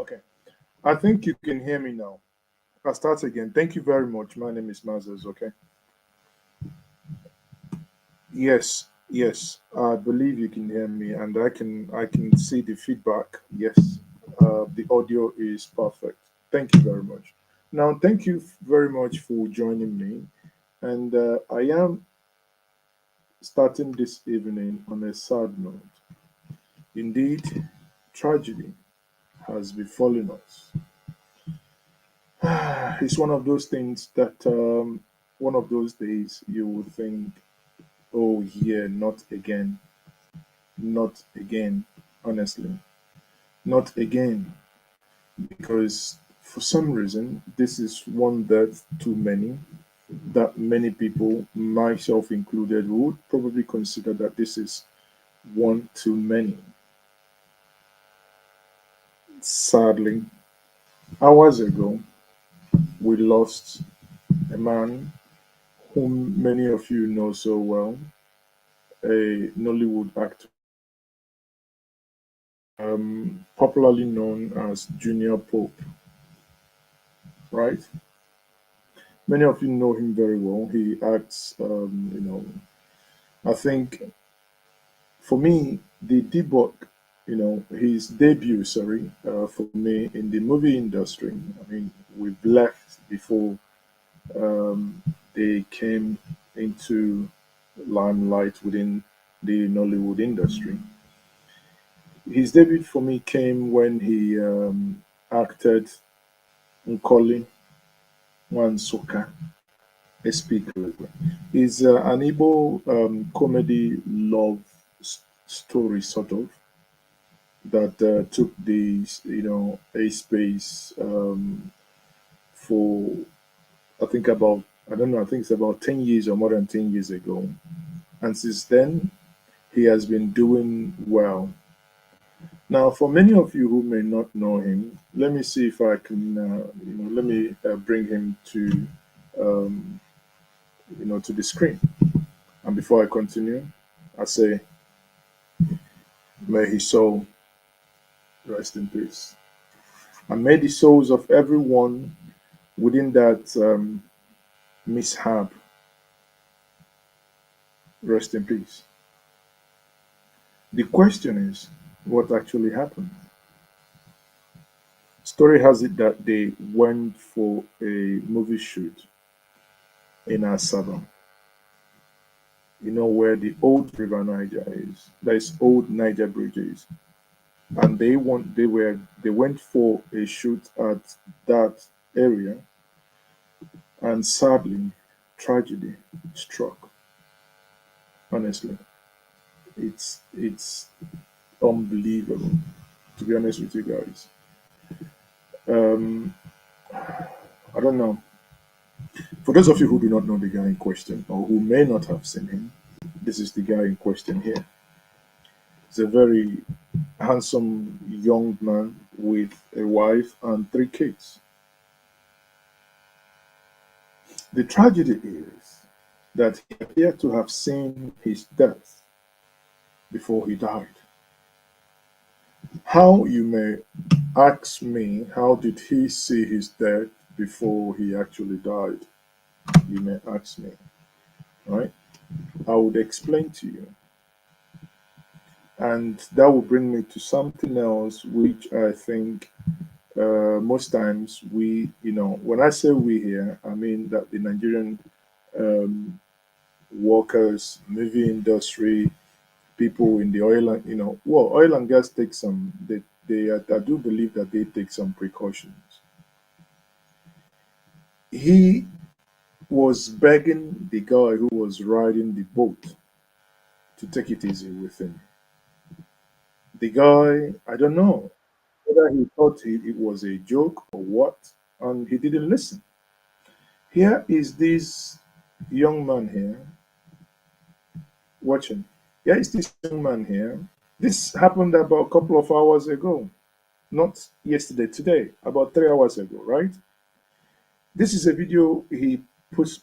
Okay. I think you can hear me now. I'll start again. Thank you very much. My name is Mazes. Okay. Yes, yes. I believe you can hear me, and I can see the feedback. Yes, the audio is perfect. Thank you very much. Now, thank you very much for joining me, and I am starting this evening on a sad note. Indeed, tragedy has befallen us. It's one of those things that one of those days you would think, oh yeah, not again, not again, honestly, not again, because for some reason this is one death too many that many people, myself included, would probably consider that this is one too many. Sadly, hours ago, we lost a man whom many of you know so well, a Nollywood actor, popularly known as Junior Pope, right? Many of you know him very well. He acts, I think for me, the debut, his debut, sorry, for me in the movie industry, I mean, we've left before um, they came into limelight within the Nollywood industry. His debut for me came when he acted Nkoli Wansoka, a speaker. It's an Igbo comedy love story, sort of, that took the a space for I think about I don't know I think it's about 10 years or more than 10 years ago, and since then he has been doing well. Now, for many of you who may not know him, let me see if I can let me bring him to um, to the screen. And before I continue, I say, may his soul rest in peace. And may the souls of everyone within that mishap rest in peace. The question is, what actually happened? Story has it that they went for a movie shoot in Asaba, where the old River Niger is. That is old Niger Bridge is. And they went for a shoot at that area, and sadly tragedy struck. Honestly, it's unbelievable, to be honest with you guys. um I don't know, for those of you who do not know the guy in question or who may not have seen him, this is the guy in question here. He's a very handsome young man with a wife and three kids. The tragedy is that he appeared to have seen his death before he died. How, you may ask me, how did he see his death before he actually died? You may ask me, right? I would explain to you. And that will bring me to something else, which I think most times when I say we here, I mean that the Nigerian um, workers, movie industry, people in the oil and oil and gas take some. I do believe that they take some precautions. He was begging the guy who was riding the boat to take it easy with him. The guy, I don't know whether he thought it was a joke or what, and he didn't listen. Here is this young man here watching. Here is this young man here. This happened about a couple of hours ago, not yesterday, today, about 3 hours ago, right? This is a video he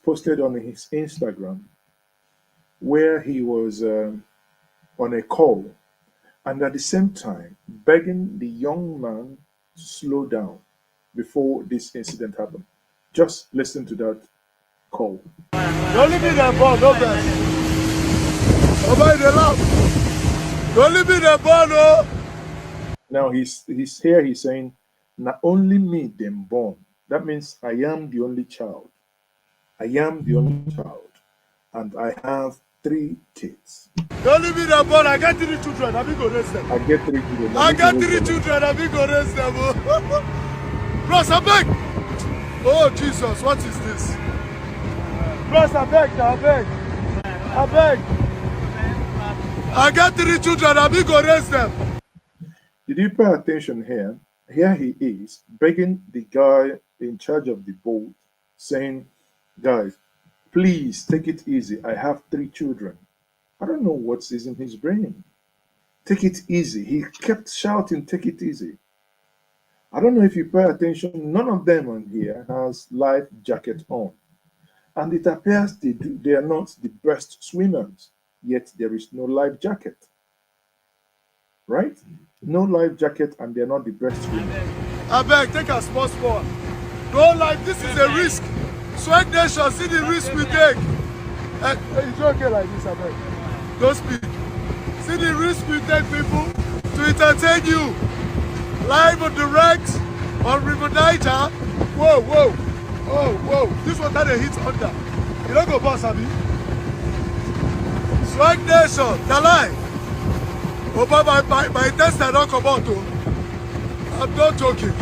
posted on his Instagram where he was on a call and at the same time begging the young man to slow down before this incident happened. Just listen to that call. The only be the ball, no best. Over the love. The only be the ball, no. Now he's here. He's saying, "Not only me them born." That means I am the only child. I am the only child, and I have three kids. The only be the ball. I got three children. I be go raise them. I get three children. I got three children. I be go raise them. Bros, I beg. Oh Jesus, what is this? Bros, I beg, I beg. I beg. I got three children. I be go raise them. Did you pay attention here? Here he is begging the guy in charge of the boat, saying, "Guys, please take it easy. I have three children." I don't know what's in his brain. Take it easy. He kept shouting, "Take it easy." I don't know if you pay attention. None of them on here has life jacket on, and it appears they are not the best swimmers. Yet there is no life jacket, right? No life jacket, and they're not the best swimmers. I beg, take a small sport. Don't like this is a risk. Swag Nation, see the risk we take. It's okay like this, I beg. Don't speak. See the risk we take, people, to entertain you. Live on direct on River Niger. Whoa, whoa. Oh, whoa. This one that they hit under. You don't go boss, Abby. Swag Nation, the live. Oh, but my intestine don't come out, though. I'm not joking.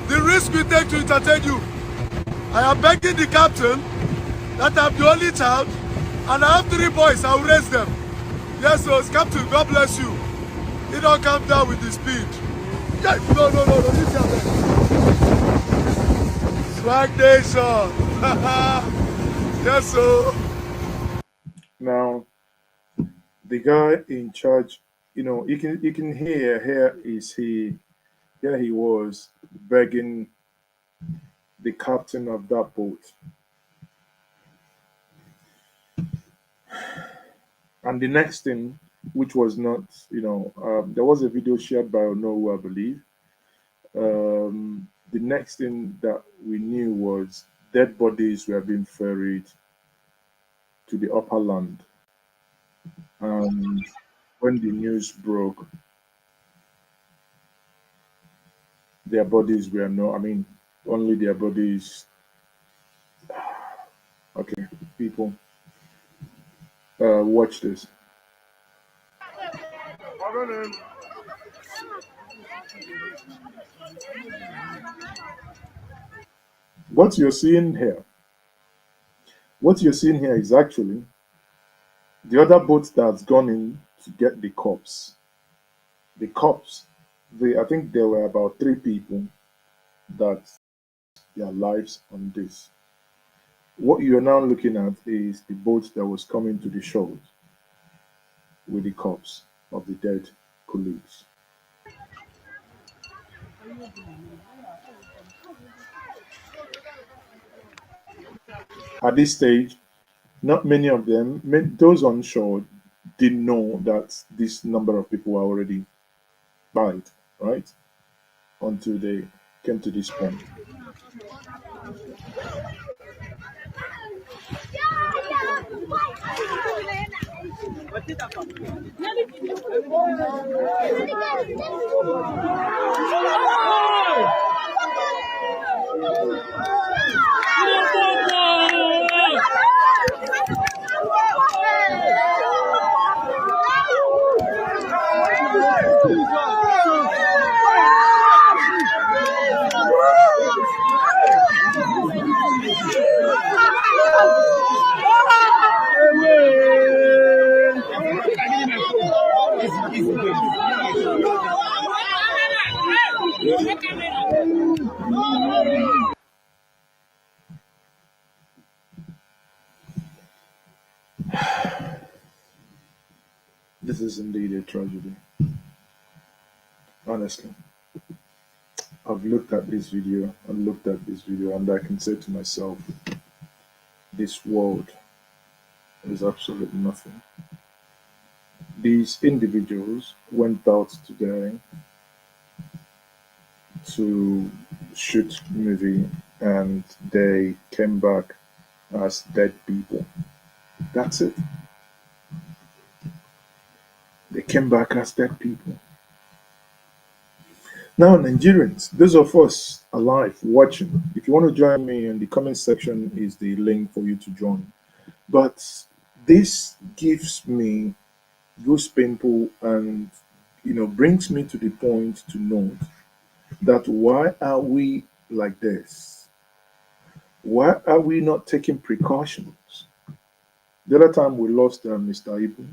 The risk we take to entertain you. I am begging the captain that I'm the only child and I have three boys. I will raise them. Yes, so Captain, God bless you. He don't come down with the speed. Yeah, no. This is Swag Nation. Yes, so. Now, the guy in charge, you can hear here he was begging the captain of that boat. And the next thing, which was not, there was a video shared by Onowu, I believe. The next thing that we knew was dead bodies were being ferried to the upper land. And when the news broke, their bodies were only their bodies. Okay, people, watch this. What you're seeing here, is actually the other boat that's gone in to get the cops. The cops, I think there were about three people that their lives on this. What you're now looking at is the boat that was coming to the shore with the corpse of the dead colleagues. At this stage, not many of them, those on shore, didn't know that this number of people were already died, right? Until they came to this point. This is indeed a tragedy. Honestly, I've looked at this video and I can say to myself, this world is absolutely nothing. These individuals went out today to shoot movie, and they came back as dead people. That's it. They came back as dead people. Now, Nigerians, those of us alive watching, if you want to join me in the comment section, is the link for you to join. But this gives me goose pimple, and brings me to the point to note that why are we like this? Why are we not taking precautions? The other time we lost Mr. Ibu.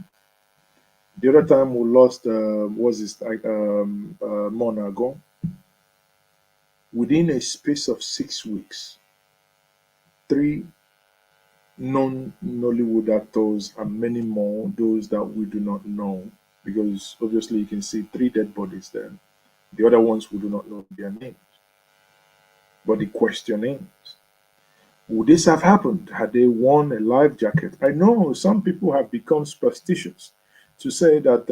The other time we lost was this Monago within a space of 6 weeks. Three non-Nollywood actors and many more, those that we do not know, because obviously you can see three dead bodies there. The other ones we do not know their names. But the question is, would this have happened had they worn a life jacket? I know some people have become superstitious to say that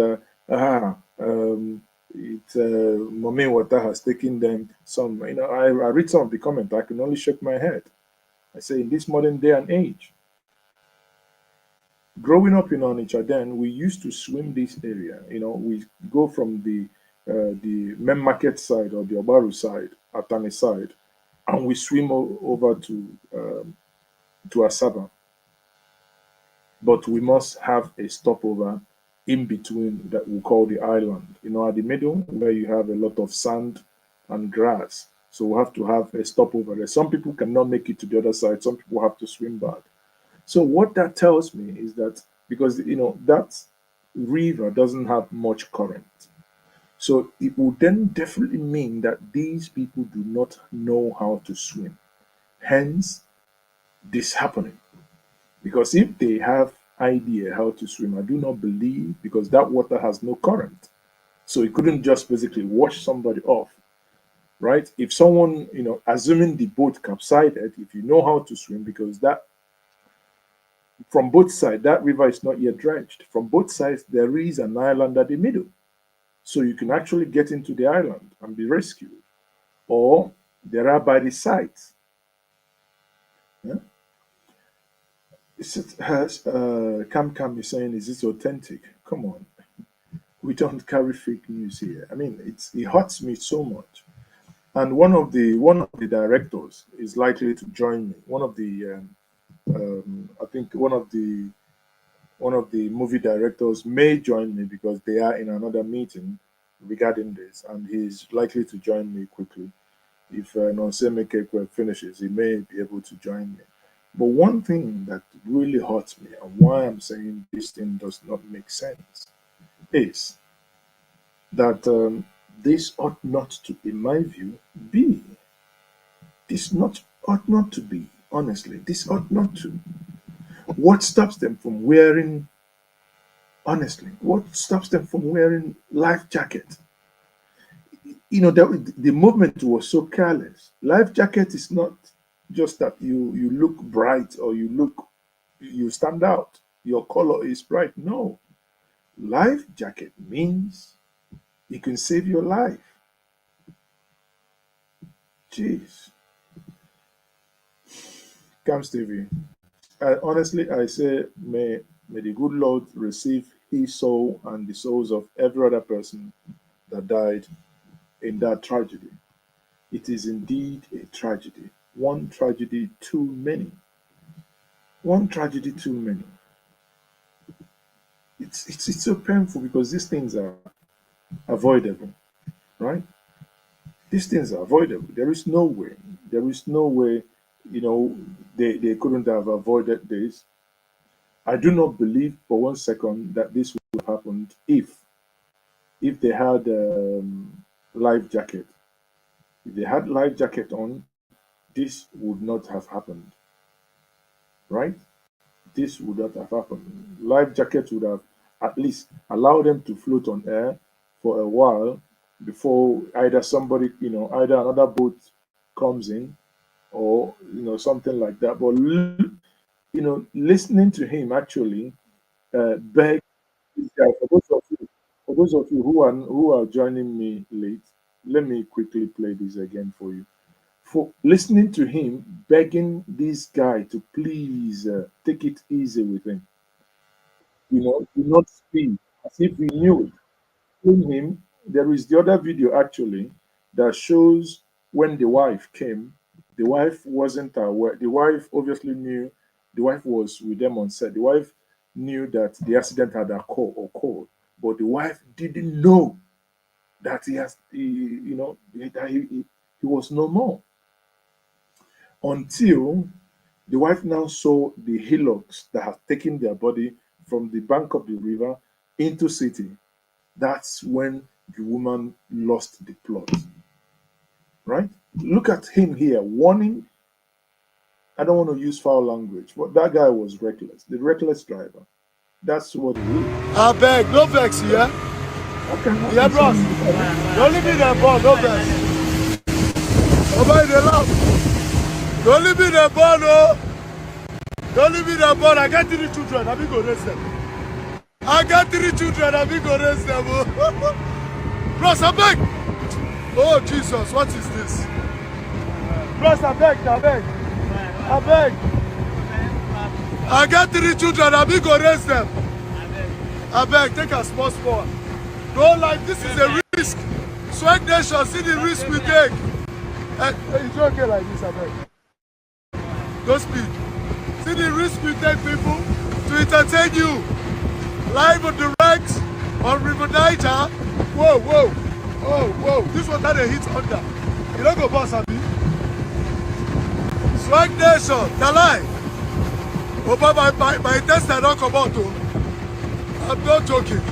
mommy water has taken them some. I read some of the comment. I can only shake my head. I say in this modern day and age, growing up in Onitsha, then we used to swim this area. We go from the main market side or the Obaru side, Atani side, and we swim over to Asaba. But we must have a stopover in between that we call the island. At the middle where you have a lot of sand and grass. So we have to have a stopover there. Some people cannot make it to the other side. Some people have to swim back. So what that tells me is that because that river doesn't have much current. So it would then definitely mean that these people do not know how to swim. Hence, this happening. Because if they have idea how to swim, I do not believe because that water has no current. So it couldn't just basically wash somebody off, right? If someone, assuming the boat capsided, if you know how to swim, because that from both sides, that river is not yet dredged. From both sides, there is an island at the middle. So you can actually get into the island and be rescued. Or there are by the sides. Yeah? Has Cam Cam is saying, is this authentic? Come on. We don't carry fake news here. I mean, it hurts me so much. And one of the directors is likely to join me. I think one of the movie directors may join me because they are in another meeting regarding this, and he's likely to join me quickly. If Nonseme Kekwe finishes, he may be able to join me. But one thing that really hurts me and why I'm saying this thing does not make sense is that this ought not to, in my view, be. This not ought not to be. Honestly, this ought not to. What stops them from wearing? Honestly, what stops them from wearing life jacket? The movement was so careless. Life jacket is not just that you look bright or you stand out. Your color is bright. No, life jacket means it can save your life. Jeez, come Stevie. Honestly, I say may the good Lord receive his soul and the souls of every other person that died in that tragedy. It is indeed a tragedy. One tragedy too many. One tragedy too many. It's so painful because these things are avoidable, right? These things are avoidable. There is no way. There is no way, you know, they couldn't have avoided this. I do not believe for one second that this would have happened if they had life jacket. If they had life jacket on, this would not have happened, right? This would not have happened. Life jacket would have at least allowed them to float on air for a while before either somebody, either another boat comes in or something like that. But listening to him actually beg for those of you who are joining me late. Let me quickly play this again for you. For listening to him begging this guy to please take it easy with him, do not speed, as if he knew it. In him, there is the other video actually that shows when the wife came. The wife wasn't aware. The wife obviously knew. The wife was with them on set. The wife knew that the accident had occurred, but the wife didn't know that he was no more until the wife now saw the hillocks that had taken their body from the bank of the river into city. That's when the woman lost the plot, right? Look at him here, warning. I don't want to use foul language, but that guy was reckless, the reckless driver. That's what he is. I beg, no vex, yeah? How can I Yeah, be bros. saying that? Don't leave me there, ball, no vex. Nobody they laugh. Don't leave me there, ball, no. Don't leave me there, ball. I got 3 children, I be go raise them. I got 3 children, I be go raise them. Bros, I beg. Oh, Jesus, what is this? Bros, I beg, I beg. I beg. I got 3 children, I be go raise them. I beg, take a small. Don't like, this is a risk. Swag Nation, see the risk we take. It's okay like this, I beg. Don't speak. See the risk we take, people, to entertain you. Live on the ranks on River Niger. Whoa. Oh, this one that they hit under. You don't go boss, Abi. Swag Nation, the lie. Oh, but my test I don't come out, oh. I'm not joking.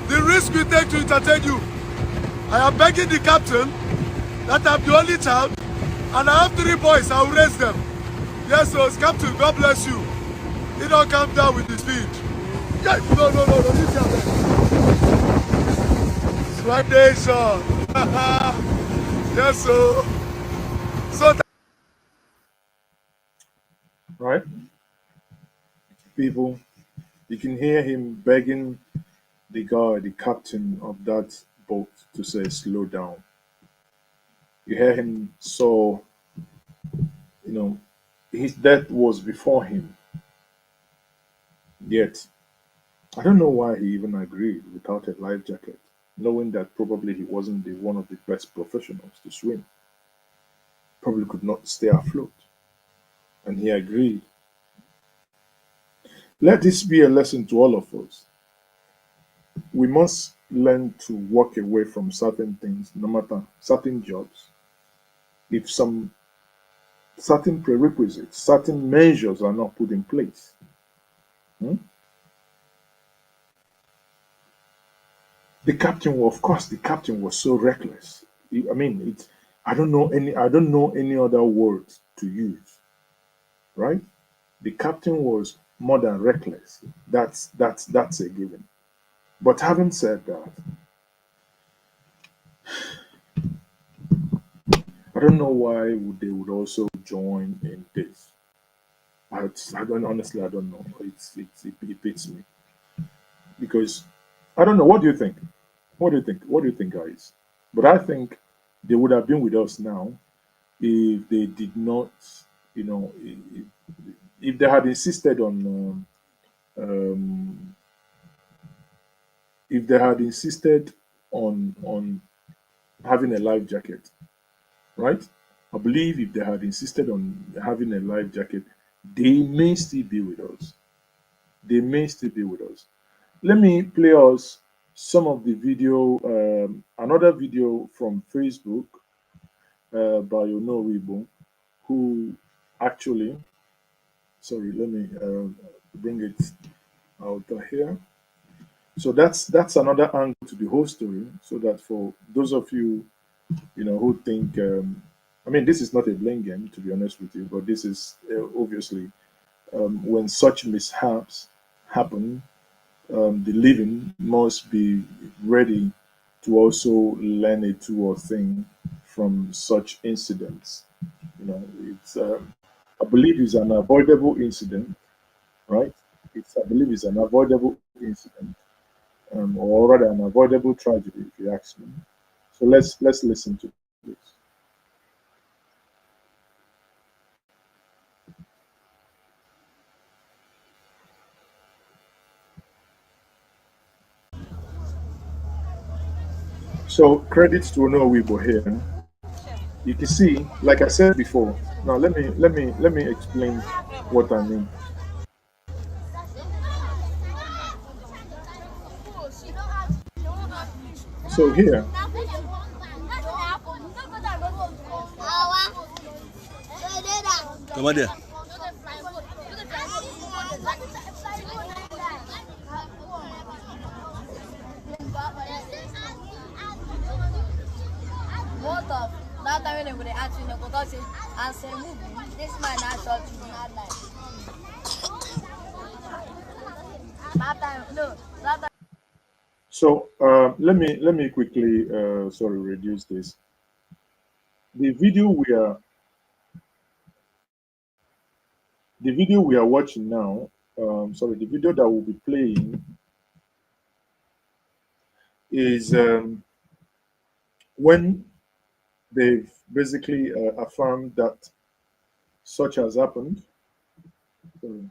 The risk we take to entertain you. I am begging the captain that I'm the only child and I have 3 boys. I will raise them. Yes, so Captain, God bless you. He don't come down with the speed. Yeah, no. You tell them. Swag Nation. Yes, so. Right? People, you can hear him begging the guy, the captain of that boat, to say, slow down. You hear him, so, his death was before him. Yet, I don't know why he even agreed without a life jacket, knowing that probably he wasn't one of the best professionals to swim, probably could not stay afloat. And he agreed. Let this be a lesson to all of us. We must learn to walk away from certain things, no matter certain jobs, if some certain prerequisites, certain measures are not put in place. Hmm? The captain, of course, the captain was so reckless. I mean, I don't know any other words to use, right? The captain was more than reckless. That's a given. But having said that, I don't know why they would also join in this. I don't honestly. I don't know. It beats me because I don't know. What do you think? What do you think? What do you think, guys? But I think they would have been with us now if they did not, if they had insisted on, if they had insisted on having a life jacket, right? I believe if they had insisted on having a life jacket, they may still be with us. They may still be with us. Let me play us some of the video, another video from Facebook by Nollywood, who actually, sorry, let me bring it out here. So that's another angle to the whole story. So that for those of you, who think, I mean, this is not a blame game, to be honest with you, but this is obviously when such mishaps happen, the living must be ready to also learn a tool or thing from such incidents. It's I believe it's an avoidable incident, right? I believe it's an avoidable incident, or rather an avoidable tragedy, if you ask me. So let's listen to this. So credits to Onowibo here. You can see, like I said before. Now let me explain what I mean. So here, Come on there. What of that time when they would ask you, go say, and say, this man has shot you, not like that time. No, that time. so let me quickly sorry reduce this. The video we are the video we are watching now. Sorry, the video that we'll be playing is when they've basically affirmed that such has happened. Sorry.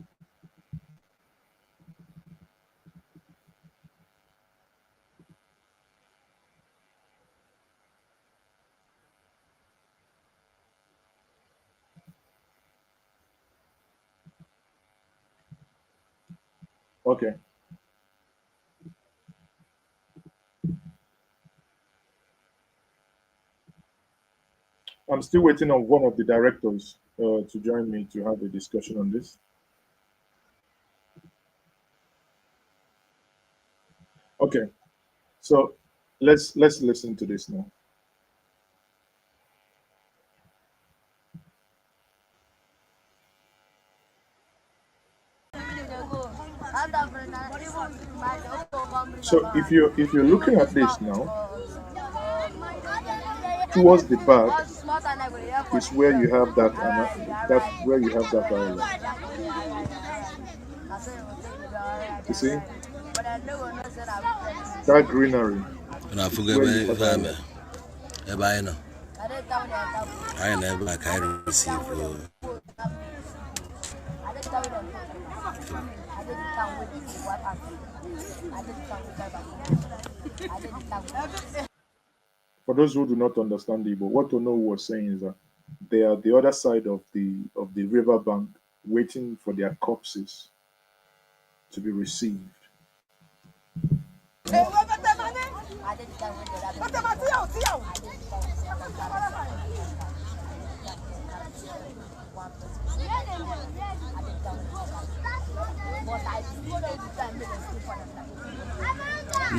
Okay, I'm still waiting on one of the directors to join me to have a discussion on this. Okay, so let's listen to this now. So if you're looking at this now, towards the back is where you have that that's where you have that island. You see that greenery And I is forget where you my have family. island. I know. I never like I receive. For those who do not understand Igbo, what Ono was saying is that they are the other side of the riverbank, waiting for their corpses to be received.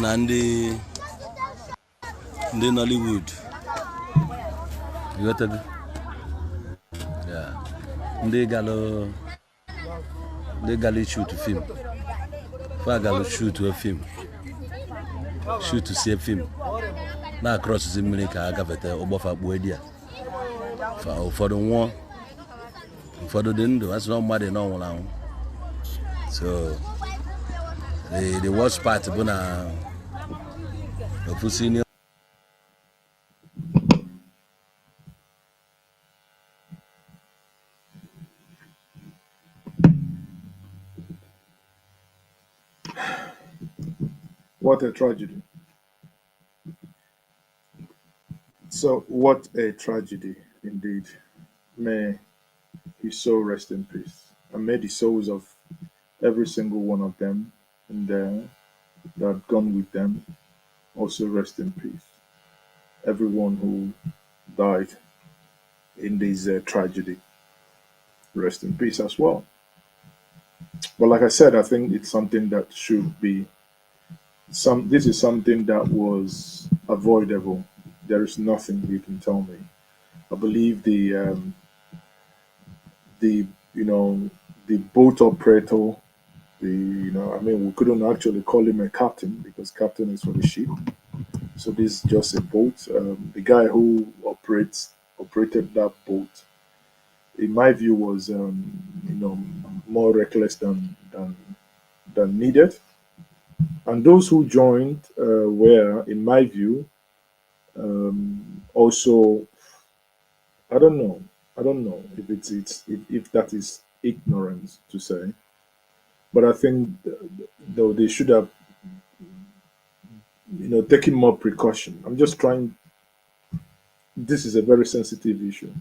Nandi, the Nollywood. You got to, yeah. They galo shoot a film. If I galo shoot to a film, shoot to see a film. Now across the America, I got a obofa buedia. For the one, for the dinner, that's not mad no one. So the worst part, Buna, the senior. What a tragedy. So what a tragedy indeed. May his soul rest in peace. And may the souls of every single one of them and that have gone with them also rest in peace. Everyone who died in this tragedy, rest in peace as well. But like I said, I think it's something that should be some. This is something that was avoidable. There is nothing you can tell me. I believe the you know the boat operator, I mean we couldn't actually call him a captain because captain is for the ship. So this is just a boat. The guy who operated that boat, in my view, was more reckless than needed. And those who joined were, in my view, Also, I don't know. I don't know if if that is ignorance to say, but I think though they should have taken more precaution. I'm just trying. This is a very sensitive issue,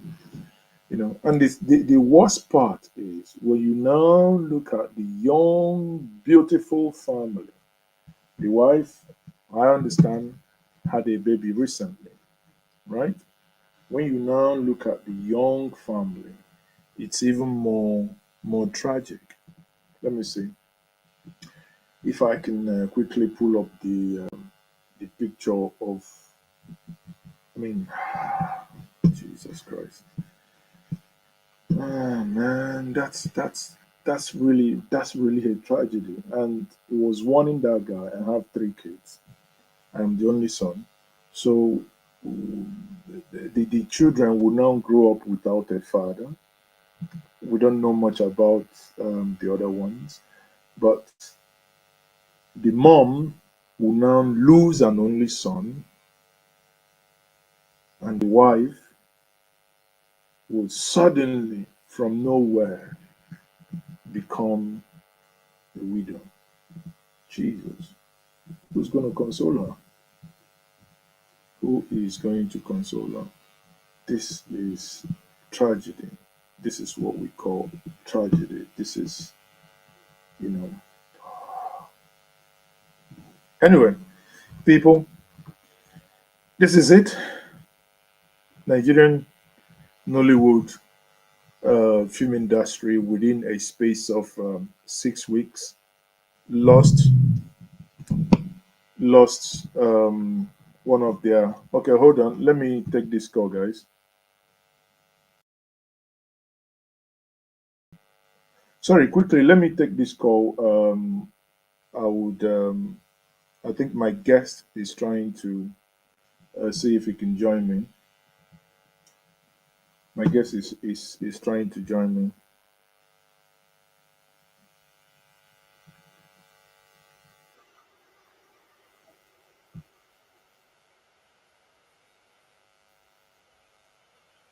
and the worst part is when you now look at the young, beautiful family. The wife, I understand, had a baby recently, right? When you now look at the young family, it's even more tragic. Let me see if I can quickly pull up the picture of. I mean, Jesus Christ, ah man, that's really a tragedy. And it was warning that guy. I have three kids. I'm the only son, so the children will now grow up without a father. We don't know much about the other ones, but the mom will now lose an only son, and the wife will suddenly, from nowhere, become a widow. Jesus. Who's going to console her? Who is going to console her? This is tragedy. This is what we call tragedy. This is, you know. Anyway, people, this is it. Nigerian Nollywood film industry within a space of 6 weeks lost one of their. Okay, hold on. Let me take this call, guys. Sorry, quickly. Let me take this call. I would. I think my guest is trying to see if he can join me. My guest is trying to join me.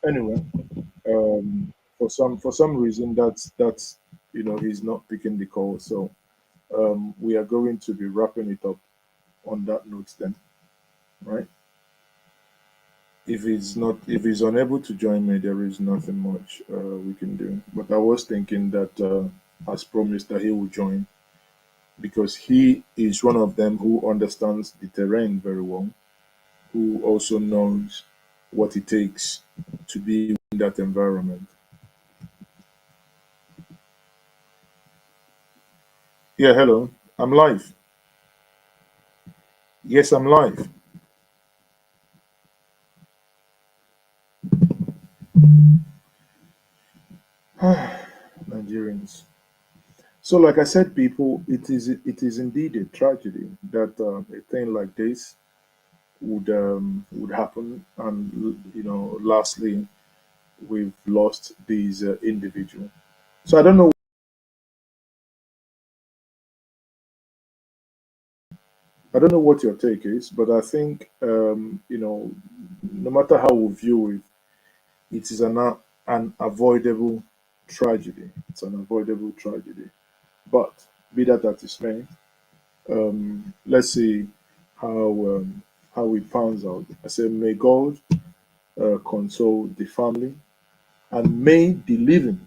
Anyway, for some reason that's he's not picking the call. So we are going to be wrapping it up on that note then, right? If he's unable to join me, there is nothing much we can do. But I was thinking that as promised that he will join because he is one of them who understands the terrain very well, who also knows what it takes to be in that environment. Yeah, hello. I'm live. Yes, I'm live. Nigerians. So, like I said, people, it is indeed a tragedy that a thing like this would happen, and lastly, we've lost these individual. So I don't know what your take is, but I think no matter how we view it, it is an avoidable tragedy. It's an avoidable tragedy. But be that as it may, let's see how how it pans out. I say, may God console the family, and may the living,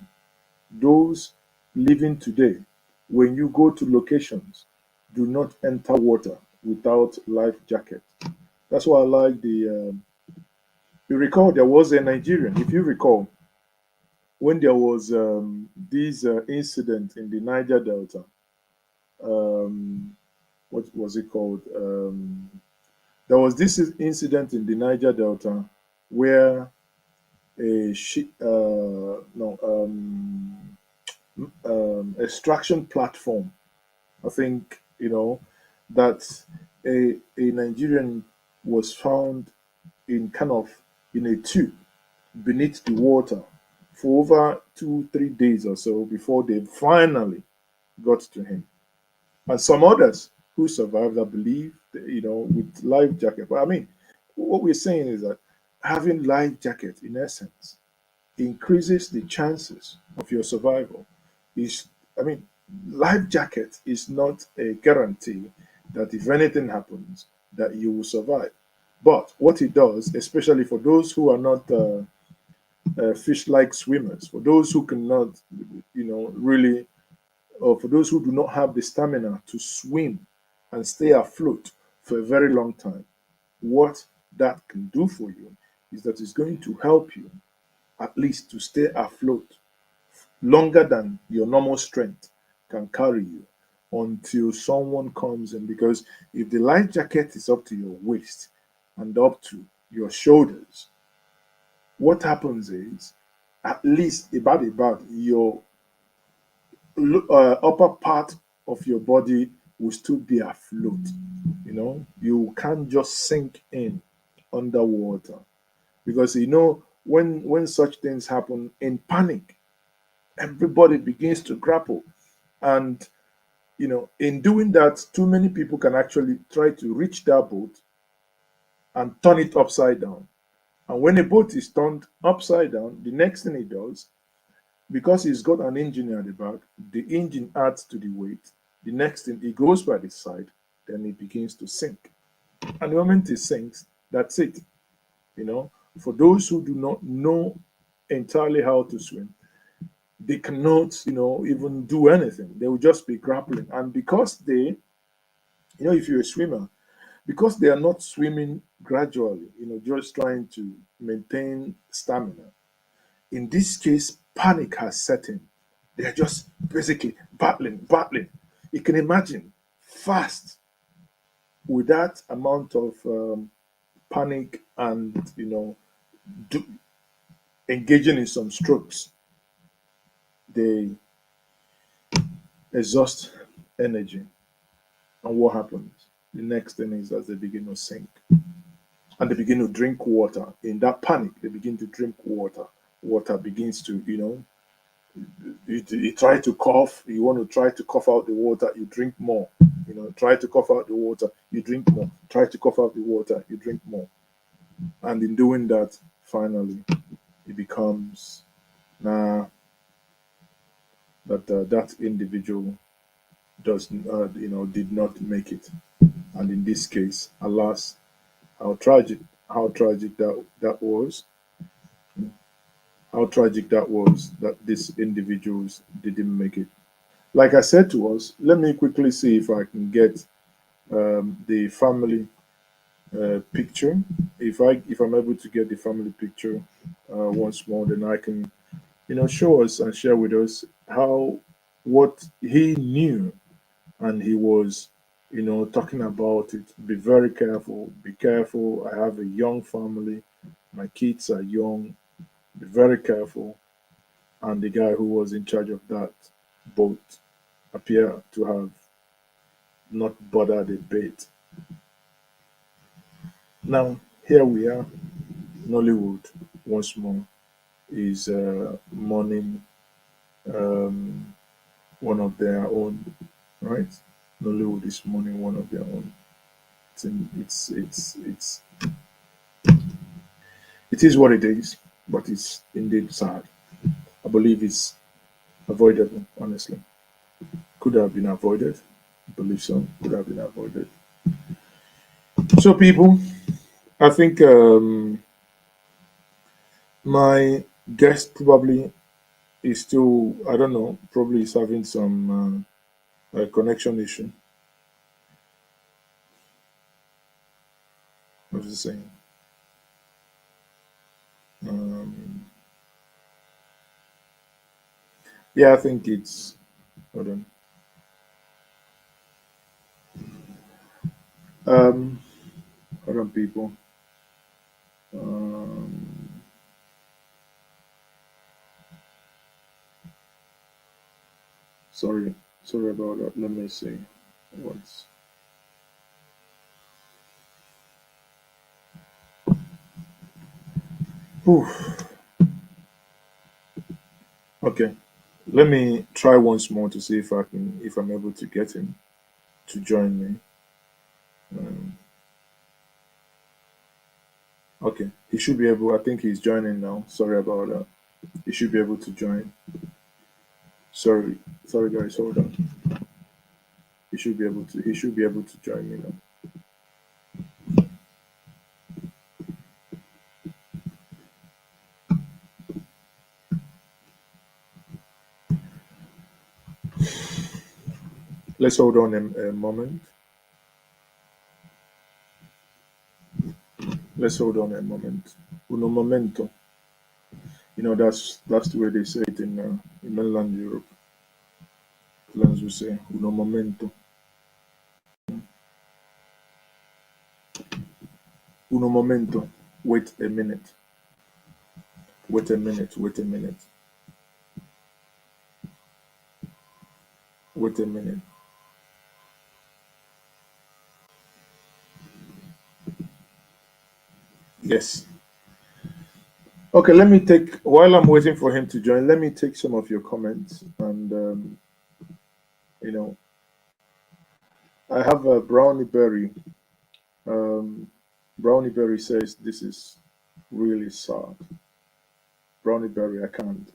those living today, when you go to locations, do not enter water without life jacket. That's why I like the. You recall there was a Nigerian, if you recall, when there was this incident in the Niger Delta. What was it called? There was this incident in the Niger Delta where a no extraction platform. I think that a Nigerian was found in kind of in a tube beneath the water for over 2 3 days or so before they finally got to him, and some others who survived, I believe, with life jacket. But I mean, what we're saying is that having life jacket, in essence, increases the chances of your survival. Is I mean, life jacket is not a guarantee that if anything happens, that you will survive. But what it does, especially for those who are not fish-like swimmers, for those who cannot, really, or for those who do not have the stamina to swim and stay afloat for a very long time, what that can do for you is that it's going to help you at least to stay afloat longer than your normal strength can carry you until someone comes in. Because if the life jacket is up to your waist and up to your shoulders, what happens is at least about your upper part of your body will still be afloat. You can't just sink in underwater, because when such things happen in panic, everybody begins to grapple. And in doing that, too many people can actually try to reach that boat and turn it upside down. And when a boat is turned upside down, the next thing it does, because it's got an engine at the back, the engine adds to the weight. The next thing, it goes by the side, then it begins to sink. And the moment it sinks, that's it. For those who do not know entirely how to swim, they cannot, even do anything. They will just be grappling. And because if you're a swimmer, because they are not swimming gradually, just trying to maintain stamina, in this case, panic has set in. They are just basically battling, battling. You can imagine fast with that amount of panic and, do, engaging in some strokes. They exhaust energy. And what happens? The next thing is that they begin to sink and they begin to drink water. In that panic, they begin to drink water. Water begins to, you try to cough, you want to try to cough out the water, you drink more. Try to cough out the water, you drink more. Try to cough out the water, you drink more. And in doing that, finally, it becomes now that individual did not make it. And in this case, alas, how tragic that was, how tragic that was that these individuals didn't make it. Like I said to us, let me quickly see if I can get the family picture. If I'm able to get the family picture once more, then I can show us and share with us how what he knew, and he was talking about it. Be very careful, be careful. I have a young family, my kids are young, be very careful. And the guy who was in charge of that boat appear to have not bothered a bit. Now, here we are. Nollywood once more is mourning um, one of their own, right? Nollywood is mourning one of their own. It's it is what it is, but it's indeed sad. I believe it's avoidable. Honestly, could have been avoided. I believe so. Could have been avoided. So, people, I think my guest probably is still. I don't know. Probably is having some connection issue. What is he saying? Um, yeah, I think it's. Hold on. Um, Hold on, people. Um, sorry, sorry about that. Let me see. What's Oof. Okay. Let me try once more to see if I'm able to get him to join me. Um, Okay, he should be able. I think he's joining now. Sorry about that. He should be able to join. Sorry, sorry guys. Hold on. He should be able to. He should be able to join me now. Let's hold on a moment. Let's hold on a moment. Uno momento. That's the way they say it in mainland Europe. Lands will say uno momento. Uno momento. Wait a minute. Wait a minute. Wait a minute. Wait a minute. Yes. Okay, let me take, while I'm waiting for him to join, let me take some of your comments. And, you know, I have a Brownie Berry. Um, Brownie Berry says, this is really sad. Brownie Berry, I can't.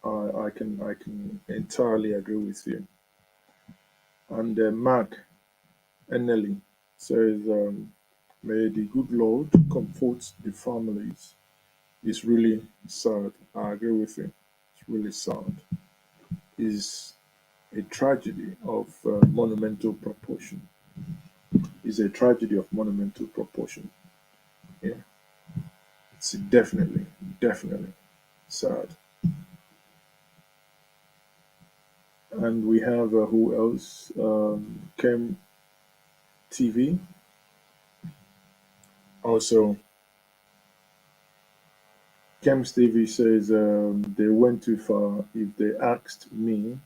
I can entirely agree with you. And Mark Ennelly says, may the good Lord comfort the families. It's really sad. I agree with you. It's really sad. It's a tragedy of monumental proportion. It's a tragedy of monumental proportion. Yeah, it's definitely, definitely sad. And we have who else? Chem TV. Also, Chem TV says they went too far. If they asked me,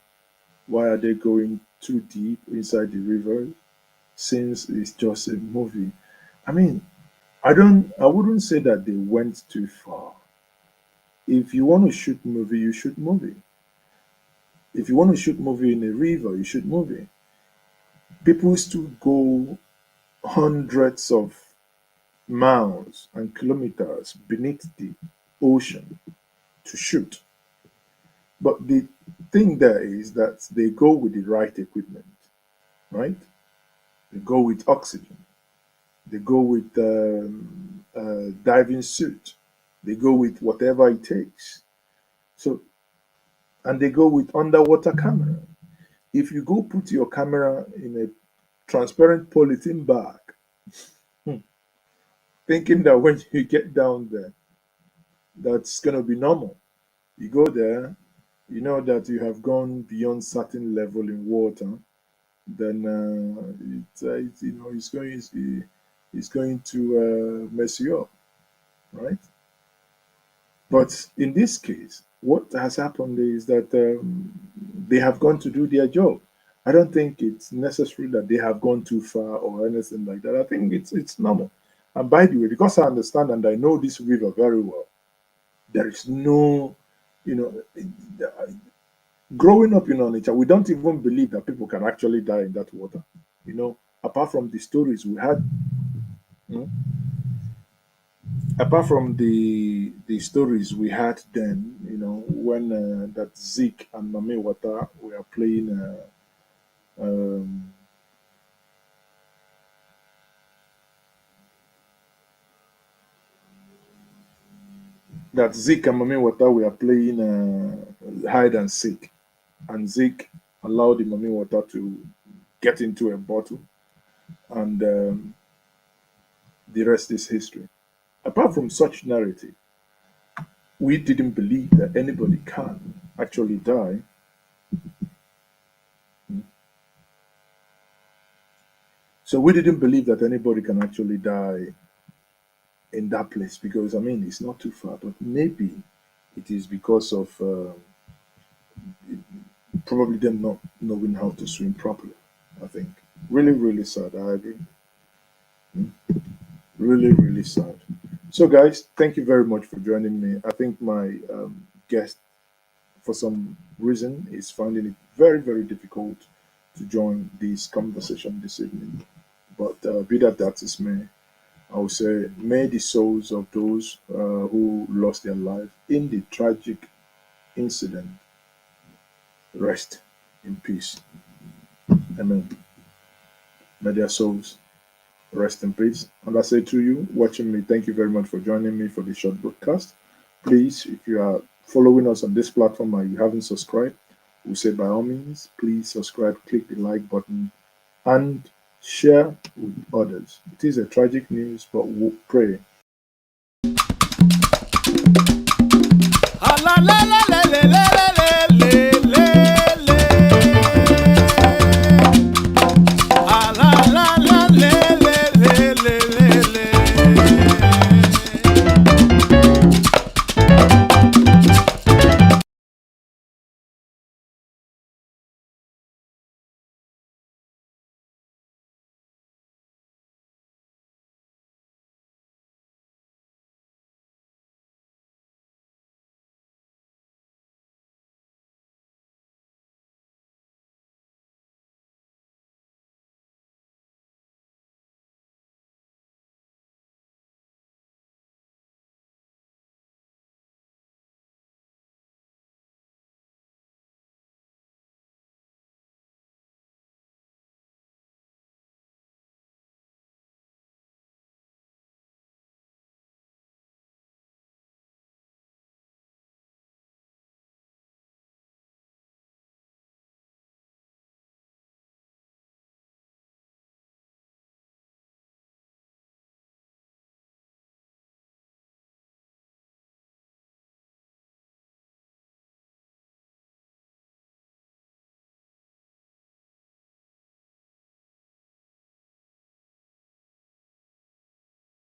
why are they going too deep inside the river? Since it's just a movie. I mean, I wouldn't say that they went too far. If you want to shoot movie, you shoot movie. If you want to shoot movie in a river, you shoot movie. People still go hundreds of miles and kilometers beneath the ocean to shoot. But the thing there is that they go with the right equipment, right? They go with oxygen. They go with diving suit. They go with whatever it takes. So, and they go with underwater camera. If you go put your camera in a transparent polythene bag, hmm, thinking that when you get down there, that's going to be normal. You go there, you know that you have gone beyond certain level in water, then it's going to mess you up, right? But in this case, what has happened is that they have gone to do their job. I don't think it's necessary that they have gone too far or anything like that. I think it's normal. And by the way, because I understand and I know this river very well, there is no, you know, growing up in Onitsha, we don't even believe that people can actually die in that water. Apart from the stories we had, mm, apart from the stories we had then, when that Zeke and Mame Wata were playing, um, that Zeke and Mame Wata were playing hide and seek, and Zeke allowed the Mame Wata to get into a bottle, and the rest is history. Apart from such narrative, we didn't believe that anybody can actually die. So we didn't believe that anybody can actually die in that place because I mean it's not too far, but maybe it is because of probably them not knowing how to swim properly. I think really, really sad. I agree. Really, really sad. So, guys, thank you very much for joining me. I think my guest, for some reason, is finding it very, very difficult to join this conversation this evening. But be that as may, I would say, may the souls of those who lost their life in the tragic incident rest in peace. Amen. May their souls rest in peace. And I say to you, watching me, thank you very much for joining me for this short broadcast. Please, if you are following us on this platform and you haven't subscribed, we say by all means, please subscribe, click the like button, and share with others. It is a tragic news, but we pray. Ah, la, la, la, la, la, la, la.